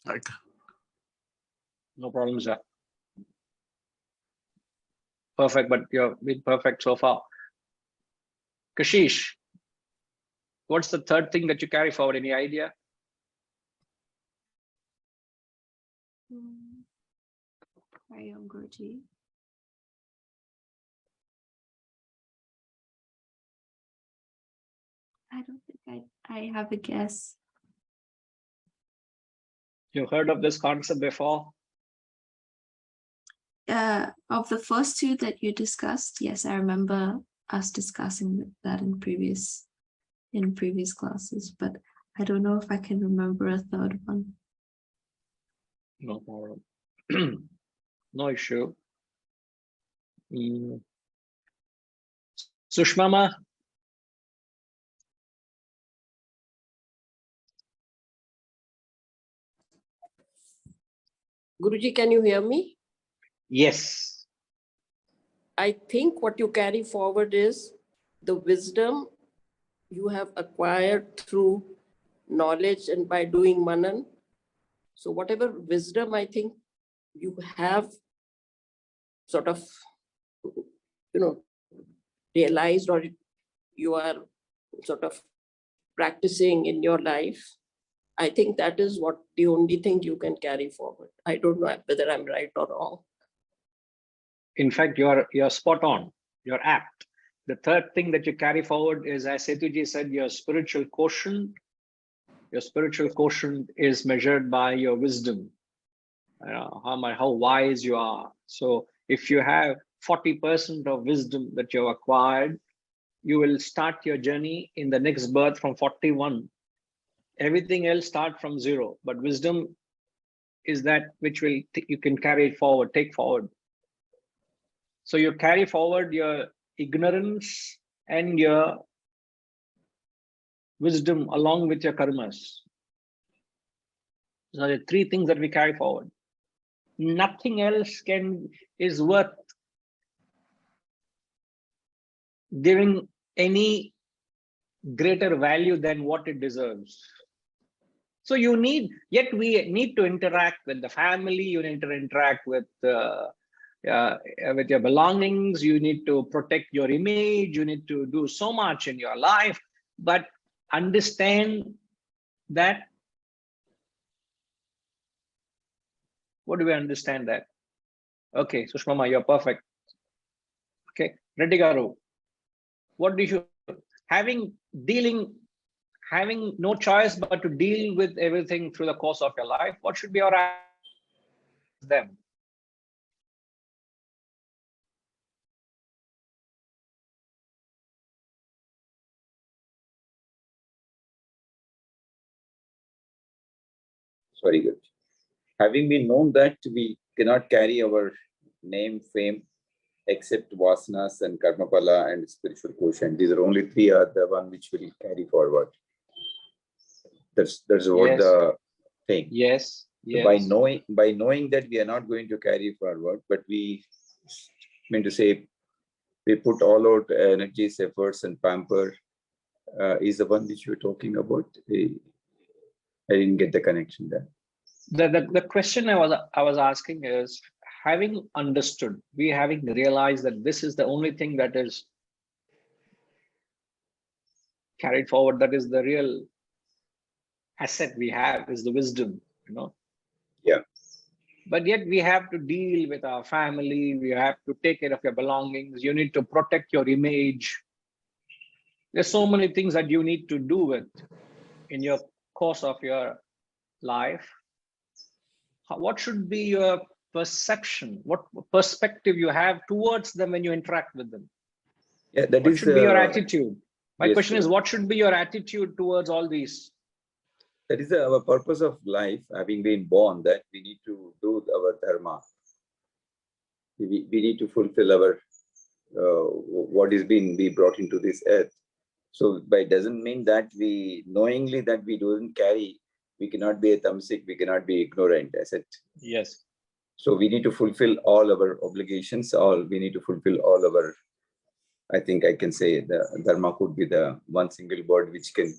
Right. No problem, sir. Perfect, but you've been perfect so far. Kashish, what's the third thing that you carry forward? Any idea? Carry on, Guruji. I don't think I have a guess. You've heard of this concept before? Of the first two that you discussed, yes, I remember us discussing that in previous classes, but I don't know if I can remember a third one. No problem. No issue. Sushmama, Guruji, can you hear me? yes. I think what you carry forward is the wisdom you have acquired through knowledge and by doing manan. So whatever wisdom I think you have sort of, realized or you are sort of practicing in your life, I think that is what the only thing you can carry forward. I don't know whether I'm right or wrong. In fact, you're spot on. You're apt. The third thing that you carry forward is, as Setuji said, your spiritual quotient. Your spiritual quotient is measured by your wisdom, how wise you are. So if you have 40% of wisdom that you've acquired, you will start your journey in the next birth from 41. Everything else start from 0, but wisdom is that which you can carry it forward, take forward. So you carry forward your ignorance and your wisdom along with your karmas. So the three things that we carry forward. Nothing else is worth giving any greater value than what it deserves. So we need to interact with the family, you need to interact with your belongings, you need to protect your image, you need to do so much in your life, but understand that. What do we understand that? Okay, Sushmama, you're perfect. Okay, Reddy Garu, what do you, having no choice but to deal with everything through the course of your life, what should be our them? Sorry, good. Having been known that we cannot carry our name, fame, except vasanas and karmapala and spiritual quotient. These are only three are the one which will carry forward. That's what the thing. Yes. Yes. By knowing that we are not going to carry forward, but we mean to say we put all out energies, efforts, and pamper is the one which you're talking about. I didn't get the connection there. The question I was asking is, having understood, we having realized that this is the only thing that is carried forward, that is the real asset we have, is the wisdom, you know. Yeah. But yet we have to deal with our family, we have to take care of your belongings, you need to protect your image. There's so many things that you need to do with in your course of your life. What should be your perception? What perspective you have towards them when you interact with them? Yeah, that What is should be your attitude? My yes, question sir. is, what should be your attitude towards all these? That is our purpose of life, having been born, that we need to do our dharma. We need to fulfill our what is being we brought into this earth. So by doesn't mean that we knowingly that we don't carry, we cannot be a tamasic, we cannot be ignorant, as it. Yes. So we need to fulfill all our obligations, we need to fulfill all our, I think I can say the dharma could be the one single word which can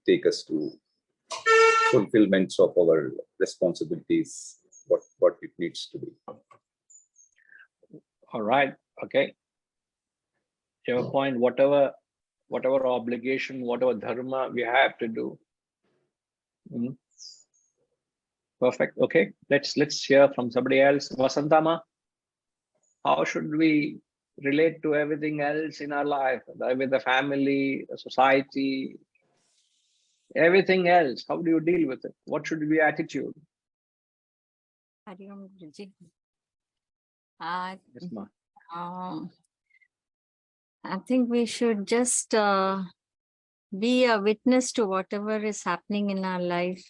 take us to fulfillments of our responsibilities, what it needs to be. All right. Okay. Your point, whatever obligation, whatever dharma we have to do. Perfect. Okay. Let's hear from somebody else. Vasantama, how should we relate to everything else in our life, with the family, the society, everything else? How do you deal with it? What should be your attitude? Yes, ma. I think we should just be a witness to whatever is happening in our life.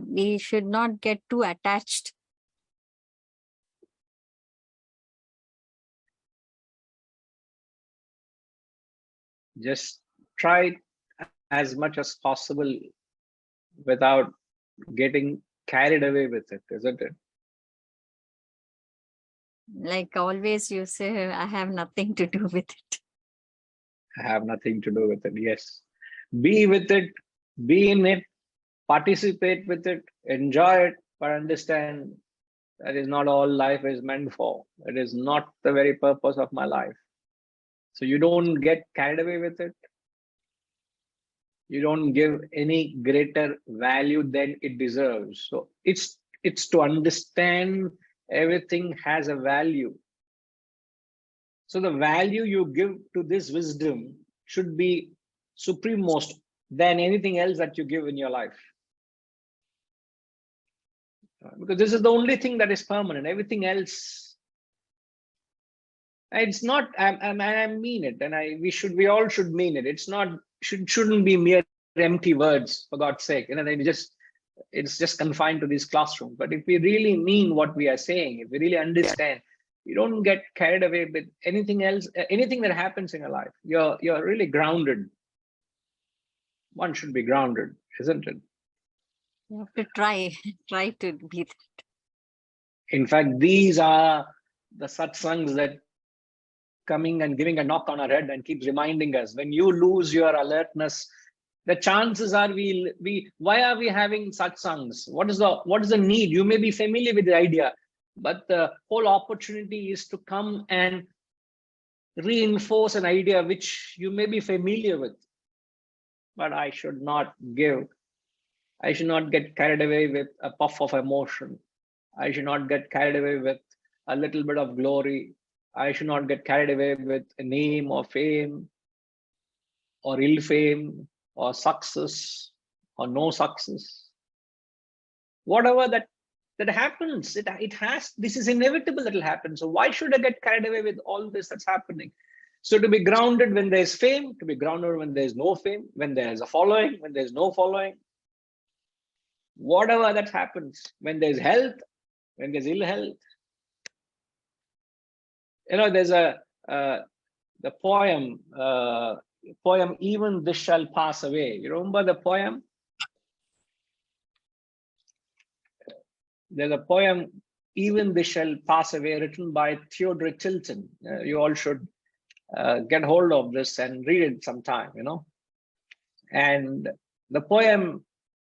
We should not get too attached. Just try as much as possible without getting carried away with it, isn't it? Like always you say, I have nothing to do with it. I have nothing to do with it. Yes. Be with it, be in it, participate with it, enjoy it, but understand that is not all life is meant for. It is not the very purpose of my life. So you don't get carried away with it. You don't give any greater value than it deserves. So it's to understand everything has a value. So the value you give to this wisdom should be supremost than anything else that you give in your life. Because this is the only thing that is permanent. Everything else, it's not. I mean it, and we all should mean it. It's not shouldn't be mere empty words, for God's sake. And then it's just confined to these classrooms. But if we really mean what we are saying, if we really understand, you don't get carried away with anything else, anything that happens in your life. You're really grounded. One should be grounded, isn't it? You have to try to be that. In fact, these are the satsangs that coming and giving a knock on our head and keeps reminding us, when you lose your alertness, the chances are why are we having satsangs? What is the need? You may be familiar with the idea, but the whole opportunity is to come and reinforce an idea which you may be familiar with. But I should not get carried away with a puff of emotion. I should not get carried away with a little bit of glory. I should not get carried away with a name or fame or ill fame or success or no success. Whatever that happens, this is inevitable that will happen. So why should I get carried away with all this that's happening? So to be grounded when there's fame, to be grounded when there's no fame, when there's a following, when there's no following, whatever that happens, when there's health, when there's ill health. You know, there's the poem, Even This Shall Pass Away. You remember the poem? There's a poem, Even This Shall Pass Away, written by Theodore Tilton. You all should get hold of this and read it sometime, you know. And the poem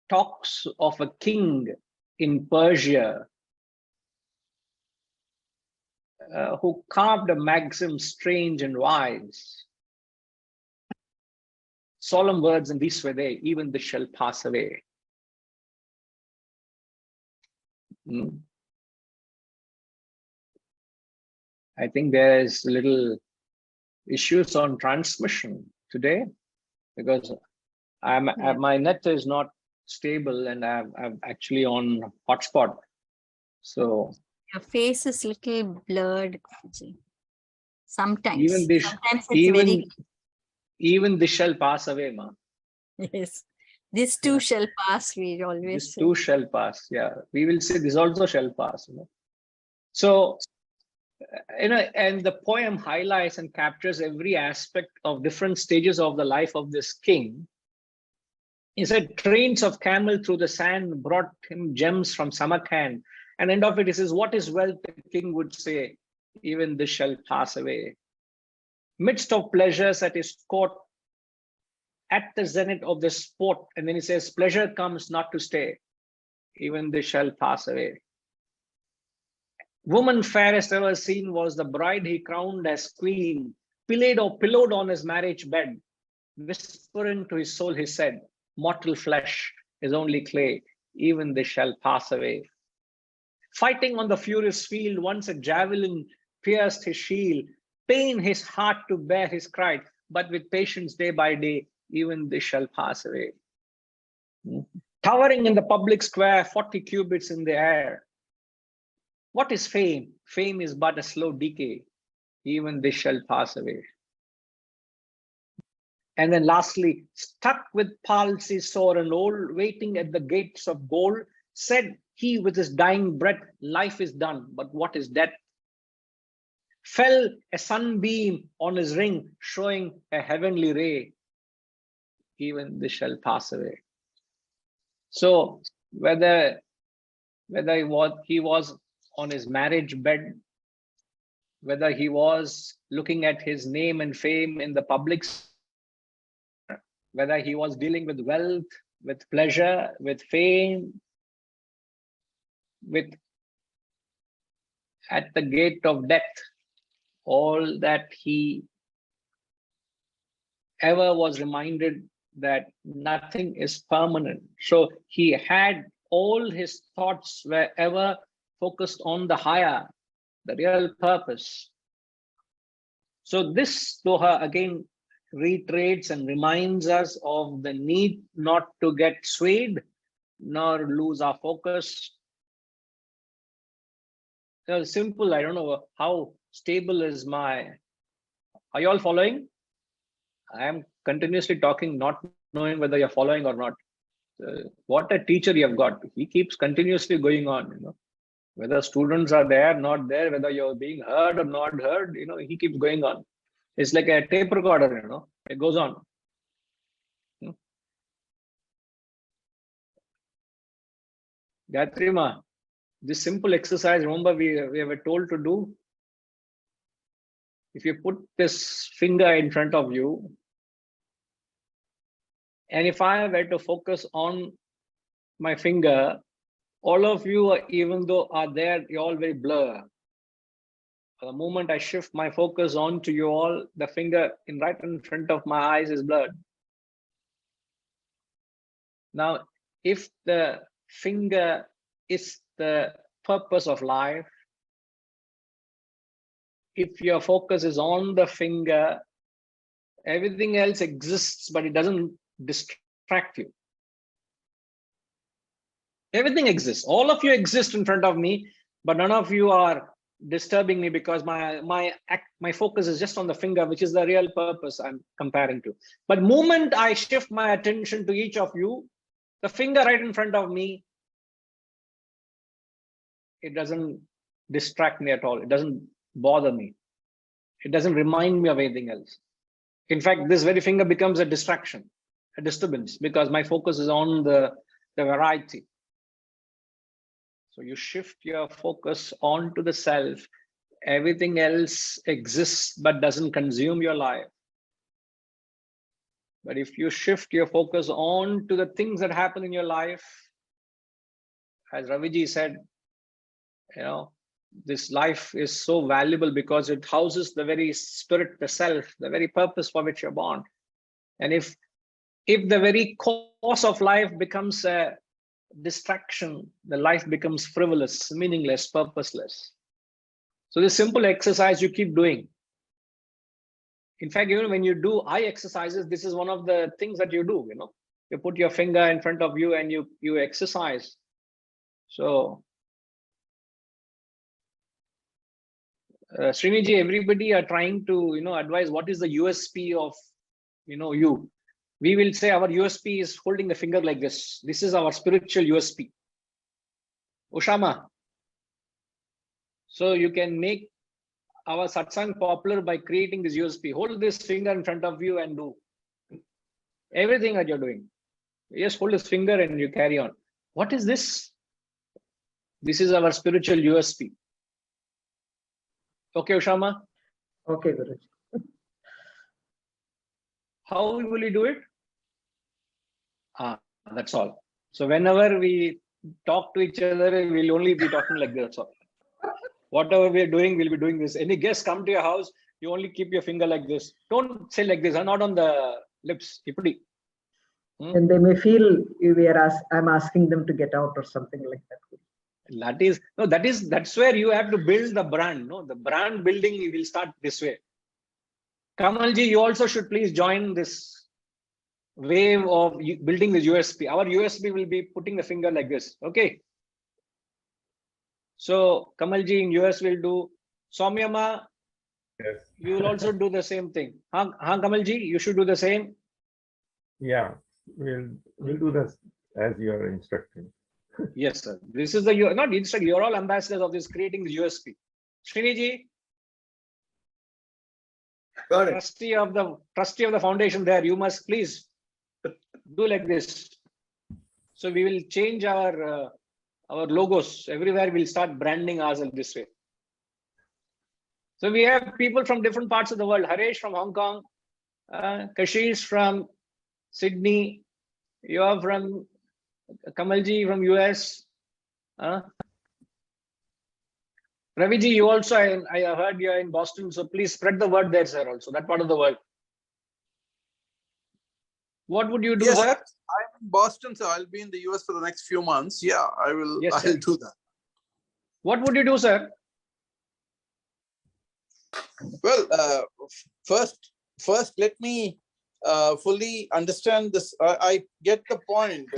talks of a king in Persia who carved a maxim strange and wise. Solemn words, and these were they, even this shall pass away. I think there is little issues on transmission today because my net is not stable and I'm actually on hotspot. So your face is little blurred. Sometimes, even this, sometimes it's even this shall pass away, ma. Yes, this too shall pass. We always This say. too shall pass. Yeah, we will say this also shall pass. So, and the poem highlights and captures every aspect of different stages of the life of this king. He said, trains of camel through the sand brought him gems from Samarkand. And end of it, he says, what is wealth, the king would say, even this shall pass away. Midst of pleasures at his court, at the zenith of the sport. And then he says, pleasure comes not to stay, even this shall pass away. Woman fairest ever seen was the bride he crowned as queen, pillowed on his marriage bed. Whispering to his soul, he said, mortal flesh is only clay, even this shall pass away. Fighting on the furious field, once a javelin pierced his shield, pain his heart to bear his cry, but with patience day by day, even this shall pass away. Towering in the public square, 40 cubits in the air. What is fame? Fame is but a slow decay, even this shall pass away. And then lastly, stuck with palsy sore and old, waiting at the gates of gold, said he with his dying breath, life is done, but what is death? Fell a sunbeam on his ring, showing a heavenly ray, even this shall pass away. So whether he was on his marriage bed, whether he was looking at his name and fame in the public, whether he was dealing with wealth, with pleasure, with fame, with at the gate of death, all that he ever was reminded that nothing is permanent. So he had all his thoughts were ever focused on the higher, the real purpose. So this Doha again reiterates and reminds us of the need not to get swayed nor lose our focus. Simple, I don't know how stable is my, are you all following? I am continuously talking, not knowing whether you're following or not. What a teacher you have got. He keeps continuously going on, whether students are there, not there, whether you're being heard or not heard, he keeps going on. It's like a tape recorder, it goes on. Gayatrima, this simple exercise, remember we were told to do. If you put this finger in front of you, and if I were to focus on my finger, all of you, even though are there, you all very blur. The moment I shift my focus on to you all, the finger right in front of my eyes is blurred. Now, if the finger is the purpose of life, if your focus is on the finger, everything else exists, but it doesn't distract you. Everything exists. All of you exist in front of me, but none of you are disturbing me because my focus is just on the finger, which is the real purpose I'm comparing to. But moment I shift my attention to each of you, the finger right in front of me, it doesn't distract me at all. It doesn't bother me. It doesn't remind me of anything else. In fact, this very finger becomes a distraction, a disturbance, because my focus is on the variety. So you shift your focus onto the self. Everything else exists but doesn't consume your life. But if you shift your focus on to the things that happen in your life, as Raviji said, this life is so valuable because it houses the very spirit, the self, the very purpose for which you're born. And if the very course of life becomes a distraction, the life becomes frivolous, meaningless, purposeless. So this simple exercise you keep doing. In fact, even when you do eye exercises, this is one of the things that you do, you put your finger in front of you and you exercise. So Sriniji, everybody are trying to, advise what is the USP of, you. We will say our USP is holding the finger like this. This is our spiritual USP. Ushama. So you can make our satsang popular by creating this USP. Hold this finger in front of you and do everything that you're doing. Just hold this finger and you carry on. What is this? This is our spiritual USP. Okay, Ushama? Okay, Guruji. How will you do it? That's all. So whenever we talk to each other, we'll only be talking like this. So whatever we're doing, we'll be doing this. Any guests come to your house, you only keep your finger like this. Don't say like this, not on the lips. And they may feel I'm asking them to get out or something like that. That's where you have to build the brand. No, the brand building will start this way. Kamalji, you also should please join this wave of building the USP. Our USP will be putting the finger like this. Okay. So Kamalji in US will do. Soumyama, yes, you will also do the same thing. Kamalji, you should do the same. yeah, we'll do this as you are instructing. Yes, sir. This is not instructing. You're all ambassadors of this creating the USP. Sriniji, trustee of the foundation there, you must please do like this. So we will change our logos everywhere. We'll start branding ourselves this way. So we have people from different parts of the world. Haresh from Hong Kong, Kashish from Sydney, you are from Kamalji from US. Raviji, you also, I heard you're in Boston, so please spread the word there, sir, also, that part of the world. What would you do, Yes, sir? I'm in Boston, so I'll be in the US for the next few months. Yeah, I will. Yes, I'll do that. What would you do, sir? Well, first, let me fully understand this. I get the point.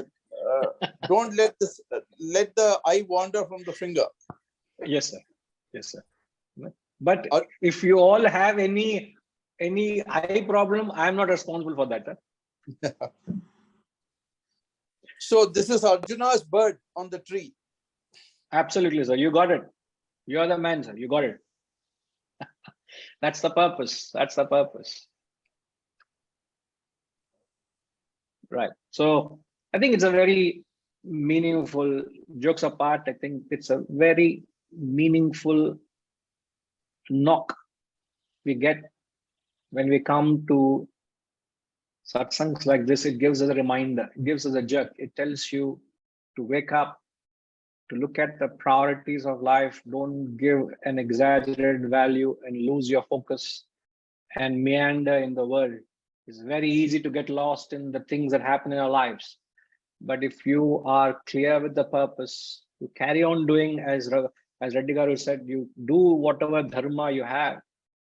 Don't let the eye wander from the finger. Yes, sir. Yes, sir. But if you all have any eye problem, I'm not responsible for that. Huh? So this is Arjuna's bird on the tree. Absolutely, sir. You got it. You are the man, sir. You got it. That's the purpose. That's the purpose. Right. So I think it's a very meaningful, jokes apart, I think it's a very meaningful knock we get when we come to satsangs like this. It gives us a reminder, it gives us a jerk. It tells you to wake up, to look at the priorities of life. Don't give an exaggerated value and lose your focus and meander in the world. It's very easy to get lost in the things that happen in our lives. But if you are clear with the purpose, you carry on doing, as Reddy Garu said, you do whatever dharma you have,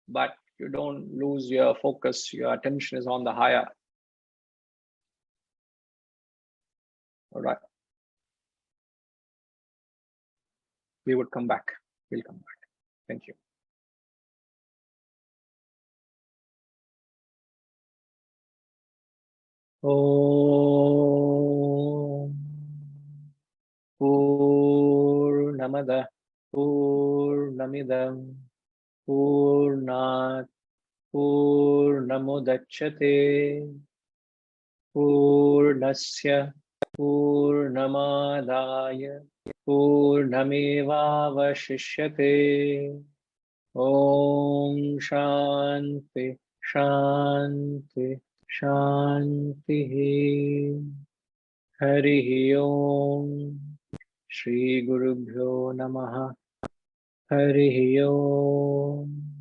but you don't lose your focus. Your attention is on the higher. All right. We would come back. We'll come back. Thank you. Om Purnamada Purnamidam Purnat Purnamudachyate Purnasya Purnamadaya Purnamevavashishyate. Om Shanti Shanti Shanti. Hari Om. Shri Gurubhyo Namaha. Harihi Om.